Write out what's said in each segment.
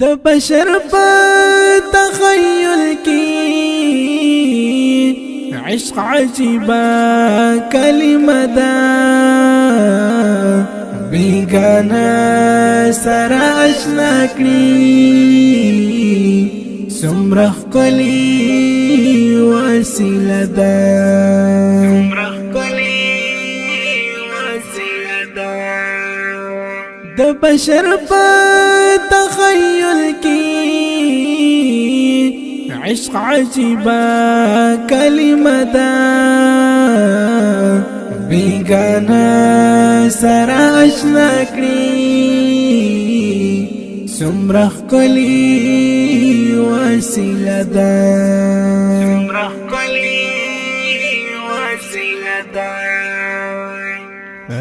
د بشر په تخیل کې عشق عجیبه کلمه ده بیگانه سره اشنا کړي څومره ښکلې وسیله ده د بشر په تخیل کې عشق عجیبه کلمه ده بیگانه سره اشنا کړي څومره ښکلې وسیله ده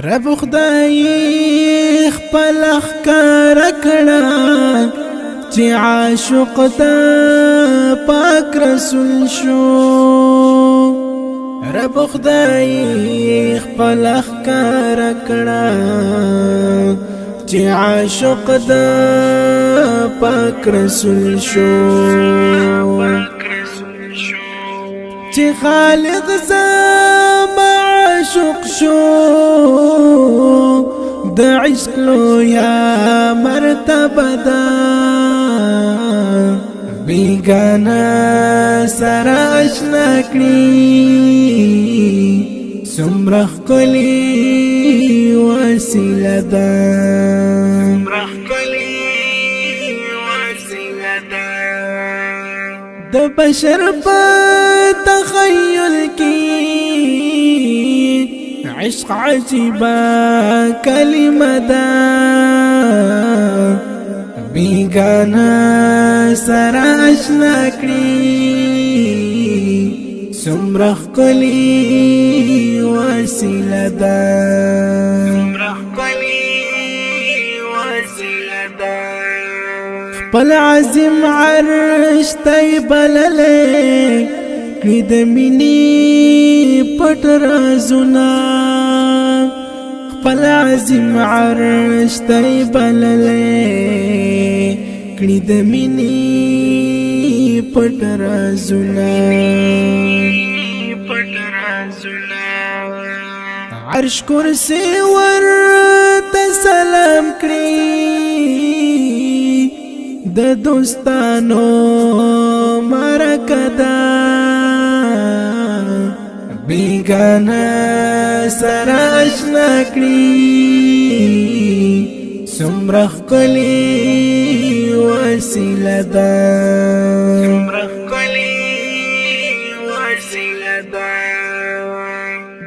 رب خدای خپل ښکار کړه چې عاشق ته پاک رسول شو رب خدای خپل ښکار کړه چې عاشق ته پاک رسول شو چې خالق زما عاشق شو د عشق لویا مرتبه ده بیگانه سره اشنا کړي څومره ښکلې وسیله ده د بشر په تخیل کې عشق عجیبه کلمه ده بیگانه سره اشنا کړي څومره ښکلې وسیله ده خپل عظیم عرش ته بللې کړي د مینې پټ رازونه خپل عظیم عرش ته بللې کړي د مینې پټ رازونه عرش کرسی ورته سلام کړي د دوستانو مرکه ده بیگانه سره اشنا کړي څومره ښکلې وسیله ده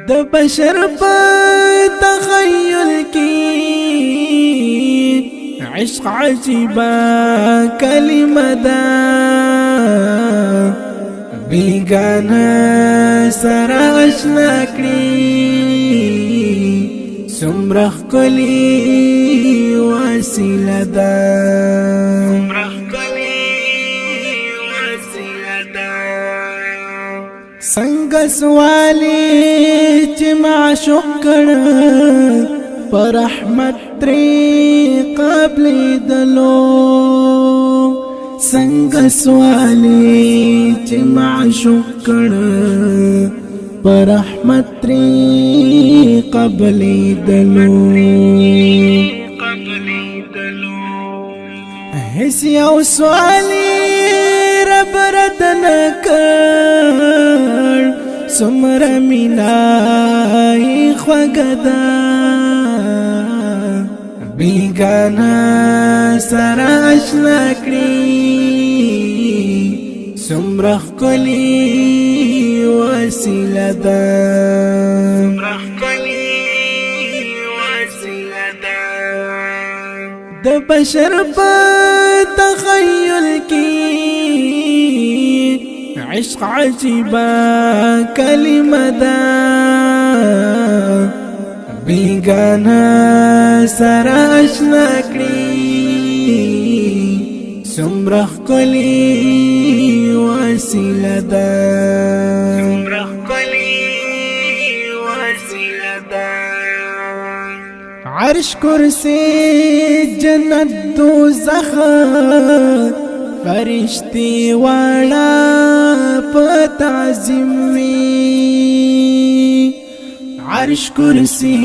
د بشر په تخیل کې عشق عجیبه کلمه ده بیگانه سره اشنا کړي څومره ښکلې وسیله ده څنګه سوالی چې معشوق کړه پر رحمت تری قبل دلو څنګه سوالی چې معشوق کړه پر رحمت تری قبل دلو هیڅ یو سوالی رب رد نکړ څومره مینای خوږه ده بیگانه سره اشنا کړي څومره ښکلې وسیله ده د بشر په تخیل کې عشق عجیبه کلمه ده بیگانه سره اشنا کړي څومره ښکلې وسیله ده عرش کرسی جنت دوزخ فرشتي واړه په تعظیم وی عرش کرسی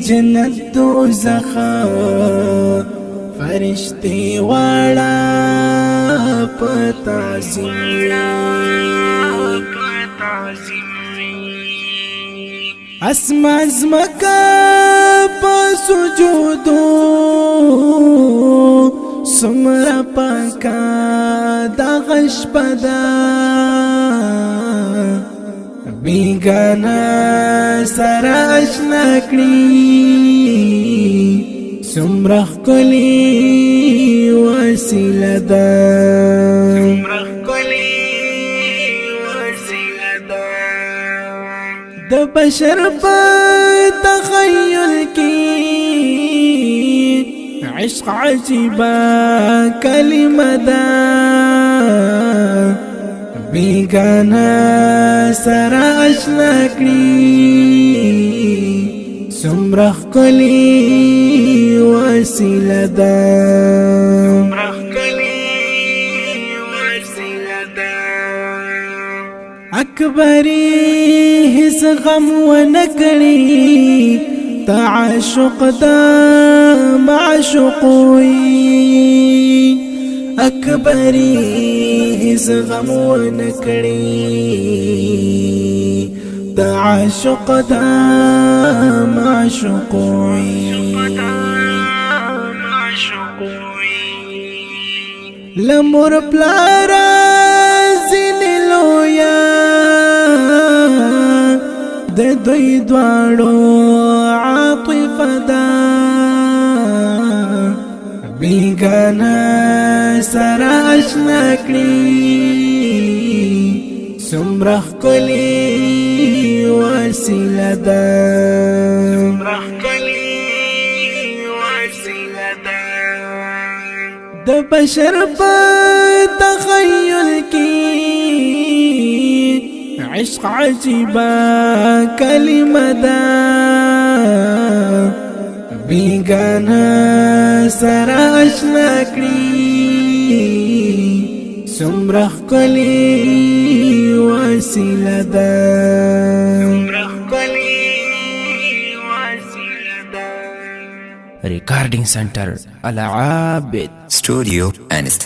جنت دوزخ فرشتي واړه په تعظیم اسمان زمکا په سجودو سمرا پاکا دا غش پدا بیگانا سرا اشنا کړي سمرا کلی وسیله ده د بشر په تخیل کې عشق عجیبه کلمه ده بیگانا سره اشنا کړي څومره ښکلې وسیله ده اکبری هیڅ غم ونکړي تعاشق دا معشوقوي اکبری هیڅ غم ونکړي تعاشق دا معشوقوي لمر پلارا زللویا د دوی دواړو عاطفه ده بیگانا سره اشنا کړي څومره ښکلې وسیله ده د بشر په تخیل کې عشق عجیبه کلمه ده بیگانا سره اشنا کړي څومره ښکلې وسیله ده Recording Center Al Aabid Studio and Islam.